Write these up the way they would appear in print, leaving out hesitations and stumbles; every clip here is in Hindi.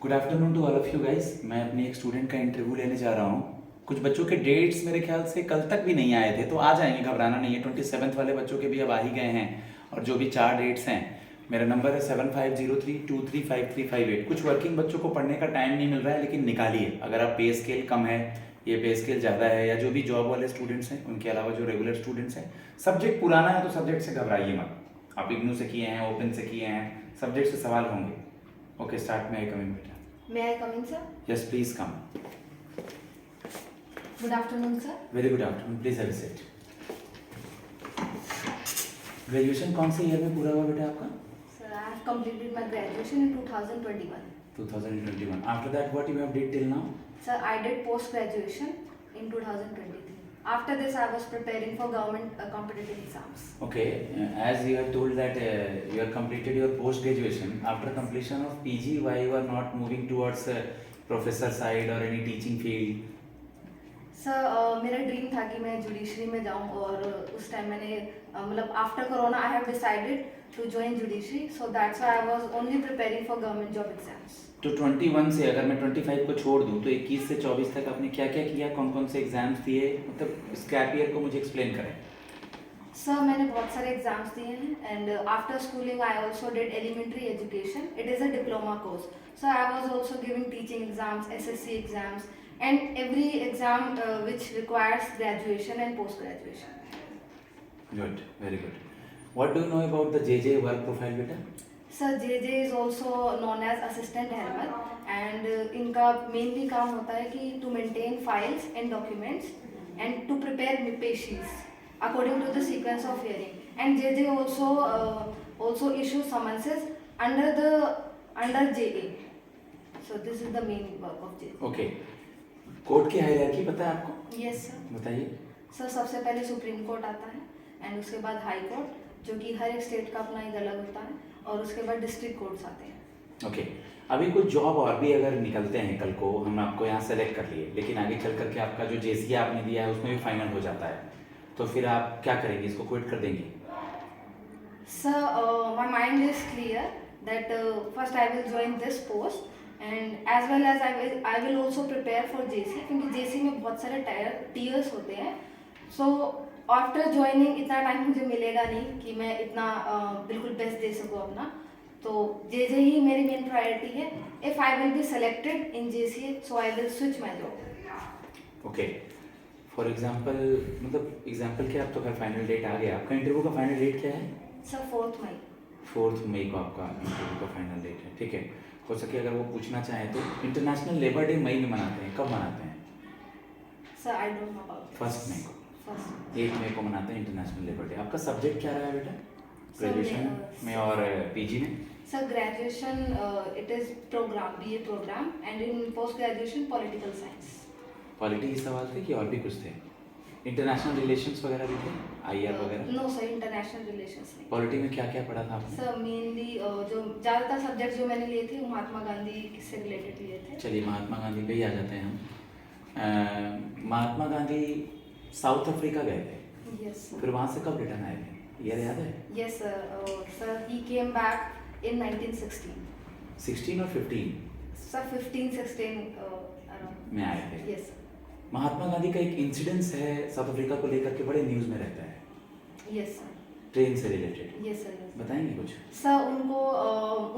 Good afternoon to all of you guys. मैं अपने एक स्टूडेंट का इंटरव्यू लेने जा रहा हूँ। कुछ बच्चों के डेट्स मेरे ख्याल से कल तक भी नहीं आए थे, तो आ जाएंगे, घबराना नहीं है। 27 वाले बच्चों के भी अब आ ही गए हैं। और जो भी 4 डेट्स हैं, मेरा नंबर है 7503235358। कुछ वर्किंग बच्चों को पढ़ने का टाइम नहीं मिल रहा है, लेकिन निकालिए। अगर आप पे स्केल कम है, ये पे स्केल ज़्यादा है, या जो भी जॉब वाले स्टूडेंट्स हैं, उनके अलावा जो रेगुलर स्टूडेंट्स हैं, सब्जेक्ट पुराना है तो सब्जेक्ट से घबराइए मत। आप इग्नू से किए हैं, ओपन से किए हैं, सब्जेक्ट से सवाल होंगे। ओके, स्टार्ट में कमिंग बेटा। May I come in, sir? Yes, please come. Good afternoon, sir. Very good afternoon. Please have a seat. Graduation कौन से ईयर में पूरा हुआ बेटा आपका? Sir, I have completed my graduation in 2021. 2021. After that, what you have did till now? Sir, I did post-graduation in 2023. After this, I was preparing for government competitive exams. Okay. As you have told that you have completed your post graduation. After completion of PG, why you are not moving towards professor side or any teaching field? Sir मेरा ड्रीम था कि मैं जुडिशरी में जाऊं, और उस टाइम मैंने मतलब after corona I have decided to join judiciary, so that's why I was only preparing for government job exams. तो 21 से अगर मैं 25 को छोड़ दूं तो 21 से 24 तक आपने क्या क्या किया, कौन कौन से एग्जाम्स दिए, मतलब इस गैप ईयर को मुझे एक्सप्लेन करें. सर मैंने बहुत सारे एग्जाम्स दिए हैं, and after schooling I also did elementary education. It is a diploma course, so I was also giving teaching exams, SSC exams, and every exam which requires graduation and post graduation. Good, very good. What do you know about the JJ work profile beta? Sir, JJ is also known as assistant helper, and इनका mainly काम होता है कि to maintain files and documents and to prepare pages according to the sequence of hearing. And JJ also issues summonses under JA. So this is the main work of JJ. Okay. Court की हायरार्की पता है आपको? Yes sir. बताइए. सर सबसे पहले सुप्रीम कोर्ट आता है, एंड उसके बाद हाई कोर्ट, जो कि हर एक स्टेट का अपना एक अलग होता है, और उसके बाद डिस्ट्रिक्ट कोर्ट्स आते हैं. ओके. अभी कुछ जॉब और भी अगर निकलते हैं कल को, हम आपको यहाँ सेलेक्ट कर लिए, लेकिन आगे चल करके आपका जो जेसीए आपने दिया है उसमें भी फाइनल हो जाता है, तो फिर आप क्या करेंगे, इसको क्विट कर देंगे? Sir my mind is clear that first I will join this post, and as well as I will also prepare for JC, क्योंकि जेसी में बहुत सारे टीयर्स होते हैं. सो आफ्टर ज्वाइनिंग इतना टाइम मुझे मिलेगा नहीं कि मैं इतना बिल्कुल बेस्ट दे सकूँ अपना, तो जेजे ही मेरी मेन प्रायोरिटी है. If I will be selected in JC, so I will switch my job. Okay. For example, मतलब एग्जाम्पल क्या, अब तो खैर फाइनल डेट आ गया, आपका इंटरव्यू का फाइनल डेट क्या है? सर 4 मई. 4 मई को आपका इंटरव्यू का फाइनल डेट है, ठीक है. हो सके अगर वो पूछना चाहें तो इंटरनेशनल लेबर डे मई में मनाते हैं, कब मनाते हैं? Sir I don't know about. 1 मई को. फर्स्ट 1 मई को मनाते हैं इंटरनेशनल लेबर डे. आपका सब्जेक्ट क्या रहा है बेटा ग्रेजुएशन में और पीजी में? Sir graduation it is programme, BA programme, and in post graduation political science. Polity के सवाल थे कि और भी कुछ थे? इंटरनेशनल रिलेशंस वगैरह भी थे, आईआर वगैरह? नो सर, इंटरनेशनल रिलेशंस नहीं. पॉलिटी में क्या क्या पढ़ा था आपने? सर मेनली जो ज़्यादातर सब्जेक्ट जो मैंने लिए थे वो महात्मा गांधी से रिलेटेड लिए थे. चलिए महात्मा गांधी पे ही आ जाते हैं हम. महात्मा गांधी साउथ अफ्रीका गए थे, यस फिर वहाँ से कब रिटर्न आए थे, ईयर याद है? Yes sir. Sir he came back in 1916. 16 और 15 सर 15-16 अराउंड में आए थे. यस. महात्मा गांधी का एक इंसिडेंस है साउथ अफ्रीका को लेकर के, बड़े न्यूज़ में रहता है, यस सर. ट्रेन से रिलेटेड. Yes sir. बताएंगे कुछ? सर उनको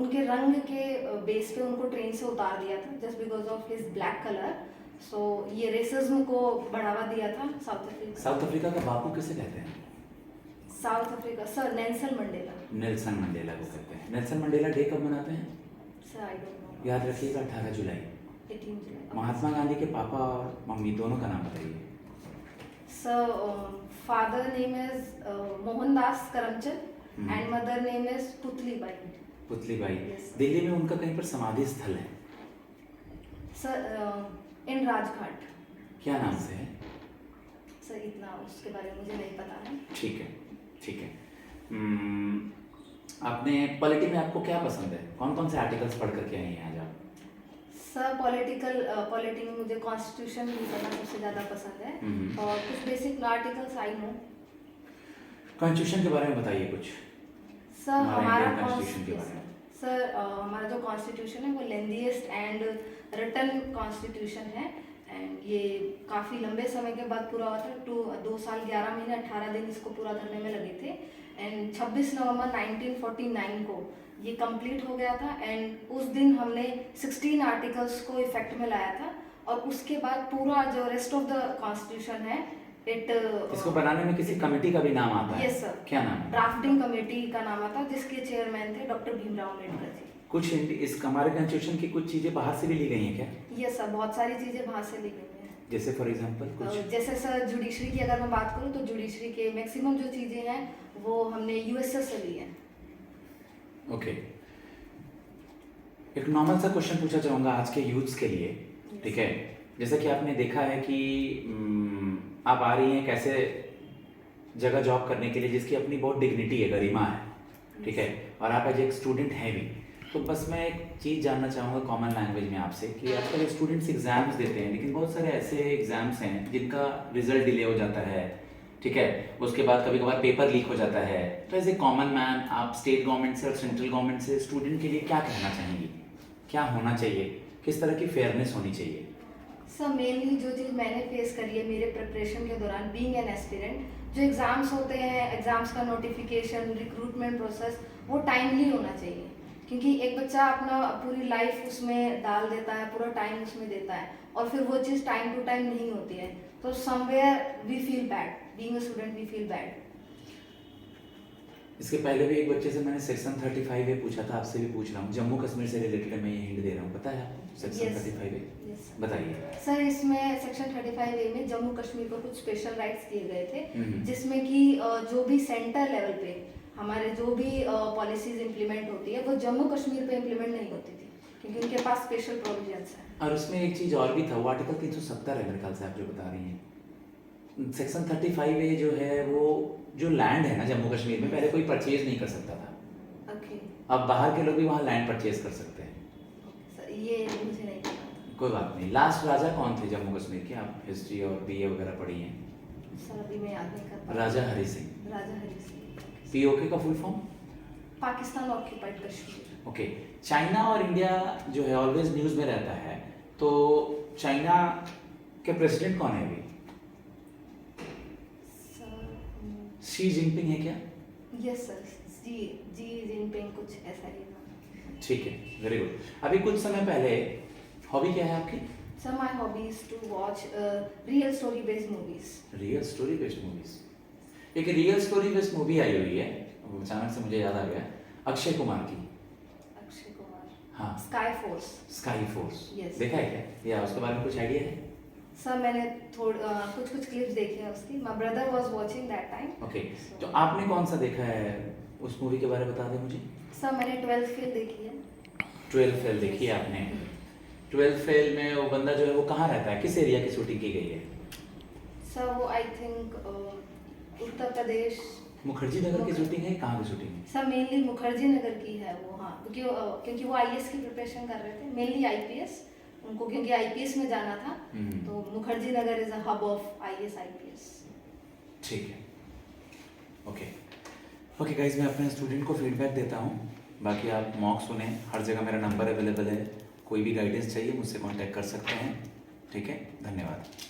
उनके रंग के बेस पे उनको ट्रेन से उतार दिया था, just because of his black colour. So ये रेसिज्म को बढ़ावा दिया था साउथ अफ्रीका. साउथ अफ्रीका का बापू किसे कहते हैं? South Africa sir Nelson Mandela. Nelson Mandela को कहते हैं. नेल्सन मंडेला डे कब मनाते हैं? Sir I don't no. याद रखिएगा 18 जुलाई. 18 जुलाई. महात्मा गांधी के पापा और मम्मी दोनों का नाम बताइए. Sir father name is Mohandas Karamchand and mother name is Putlibai. Putlibai. Yes. Delhi में उनका कहीं पर समाधि स्थल है, सर इन राजघाट. क्या नाम से है? सर इतना उसके बारे में मुझे नहीं पता है. ठीक है, ठीक है. आपने पॉलिटी में आपको क्या पसंद है, कौन कौन से आर्टिकल्स पढ़ करके आए हैं आज आप? सर पॉलिटी में मुझे कॉन्स्टिट्यूशन पढ़ना सबसे ज़्यादा पसंद है, और कुछ basic articles I know. Constitution के बारे में बताइए कुछ. सर हमारा कॉन्स्टिट्यूशन के बारे में. सर हमारा जो कॉन्स्टिट्यूशन है वो लेंदीएस्ट एंड रिटन कॉन्स्टिट्यूशन है एंड ये काफ़ी लंबे समय के बाद पूरा हुआ था। 2 साल 11 महीने 18 दिन इसको पूरा करने में लगे थे एंड 26 नवंबर 1949 को ये कंप्लीट हो गया था एंड उस दिन हमने 16 आर्टिकल्स को इफेक्ट में लाया था और उसके बाद पूरा जो रेस्ट ऑफ द कॉन्स्टिट्यूशन है इसको बनाने में किसी कमेटी का भी नाम आता है? Yes sir. क्या नाम है? ड्राफ्टिंग कमेटी का नाम आता जिसके चेयरमैन थे डॉक्टर भीमराव अम्बेडकर जी। कुछ इस हमारे कॉन्स्टिट्यूशन की कुछ चीजें बाहर से भी ली गई हैं क्या? यस सर, बहुत सारी चीजें बाहर से ली गई हैं। जैसे फॉर एग्जांपल कुछ? जैसे सर जुडिशरी की अगर मैं बात करूँ तो जुडिशरी के मैक्सिमम जो चीजें हैं वो हमने यूएसए से ली है। ओके, एक नॉर्मल सा क्वेश्चन पूछना चाहूँगा आज के यूथ्स के लिए, ठीक है? जैसा कि आपने देखा है कि आप आ रही हैं कैसे जगह जॉब करने के लिए जिसकी अपनी बहुत डिग्निटी है, गरिमा है, ठीक है? और आप एज एक स्टूडेंट हैं भी, तो बस मैं एक चीज़ जानना चाहूँगा कॉमन लैंग्वेज में आपसे कि आजकल स्टूडेंट्स एग्जाम्स देते हैं लेकिन बहुत सारे ऐसे एग्जाम्स हैं जिनका रिजल्ट डिले हो जाता है, ठीक है? उसके बाद कभी कभार पेपर लीक हो जाता है। तो एज ए कॉमन मैन आप स्टेट गवर्नमेंट से और सेंट्रल गवर्नमेंट से स्टूडेंट के लिए क्या कहना चाहेंगी? क्या होना चाहिए? किस तरह की फेयरनेस होनी चाहिए? सर मेनली जो चीज़ मैंने फेस करी है मेरे प्रिपरेशन के दौरान बीइंग एन एस्पिरेंट, जो एग्ज़ाम्स होते हैं, एग्ज़ाम्स का नोटिफिकेशन, रिक्रूटमेंट प्रोसेस वो टाइमली होना चाहिए क्योंकि एक बच्चा अपना पूरी लाइफ उसमें डाल देता है, पूरा टाइम उसमें देता है और फिर वो चीज़ टाइम टू टाइम नहीं होती है तो somewhere we feel bad, being a student we feel bad. इसके पहले भी एक बच्चे से मैंने सेक्शन 35 ए पूछा था, आपसे भी पूछ रहा हूँ, जम्मू कश्मीर से रिलेटेड मैं ये हिंट दे रहा हूँ, पता है आपको सेक्शन 35 ए? बताइए सर। इसमें सेक्शन 35 ए में जम्मू कश्मीर को कुछ स्पेशल राइट्स दिए गए थे जिसमें कि जो भी सेंटर लेवल पे हमारे जो भी पॉलिसीज इंप्लीमेंट होती है वो जम्मू कश्मीर पे इंप्लीमेंट नहीं होती थी क्योंकि उनके पास स्पेशल प्रोविजंस हैं। और उसमें एक चीज़ और भी था, वो आर्टिकल 370 है मेरे ख्याल से आप जो बता रही हैं। सेक्शन 35 ए जो है वो जो लैंड है ना जम्मू कश्मीर में, पहले कोई परचेज नहीं कर सकता था। ओके। अब बाहर के लोग भी वहाँ लैंड परचेज कर सकते हैं। सर ये मुझे नहीं पता। कोई बात नहीं। लास्ट राजा कौन थे जम्मू कश्मीर के? आप हिस्ट्री और बीए वगैरह पढ़ी हैं। सर अभी मैं याद नहीं कर पा। राजा हरी सिंह। राजा हरी सिंह। पीओके का full form? Pakistan occupied Kashmir. Okay. China और इंडिया जो है ऑलवेज न्यूज़ में रहता है, तो चाइना के प्रेसिडेंट कौन है अभी? शी जिनपिंग है क्या? यस सर, जी जिनपिंग कुछ ऐसा ही था। ठीक है, वेरी गुड। अभी कुछ समय पहले हॉबी क्या है आपकी? Sir my hobby is to watch real story based movies. Real story based movies. एक रियल स्टोरी बेस्ड मूवी आई हुई है, अचानक से मुझे याद आ गया, अक्षय कुमार की। अक्षय कुमार? हाँ, sky force. Sky force. Yes. देखा है क्या? या उसके बारे में कुछ आइडिया है? सर मैंने कुछ क्लिप्स देखे हैं उसकी। My brother was watching that time. Okay, तो आपने कौन सा देखा है उस मूवी के बारे में बता दें मुझे। सर मैंने 12th फेल देखी है। 12th फेल देखी है आपने? 12th फेल में वो बंदा जो है वो कहाँ रहता है, किस एरिया की शूटिंग की गई है? सर वो आई थिंक उत्तर प्रदेश मुखर्जी नगर की शूटिंग है, कहाँ की शूटिंग है? सर मेनली मुखर्जी नगर की है वो। हाँ, क्योंकि वो आईएएस की प्रिपरेशन कर रहे थे, मेनली आईपीएस उनको, क्योंकि आईपीएस में जाना था तो Mukherjee Nagar is a hub of IAS IPS. ठीक है, ओके ओके गाइज, मैं अपने स्टूडेंट को फीडबैक देता हूँ, बाकी आप मॉक सुने, हर जगह मेरा नंबर अवेलेबल है, कोई भी गाइडेंस चाहिए मुझसे कांटेक्ट कर सकते हैं, ठीक है? धन्यवाद।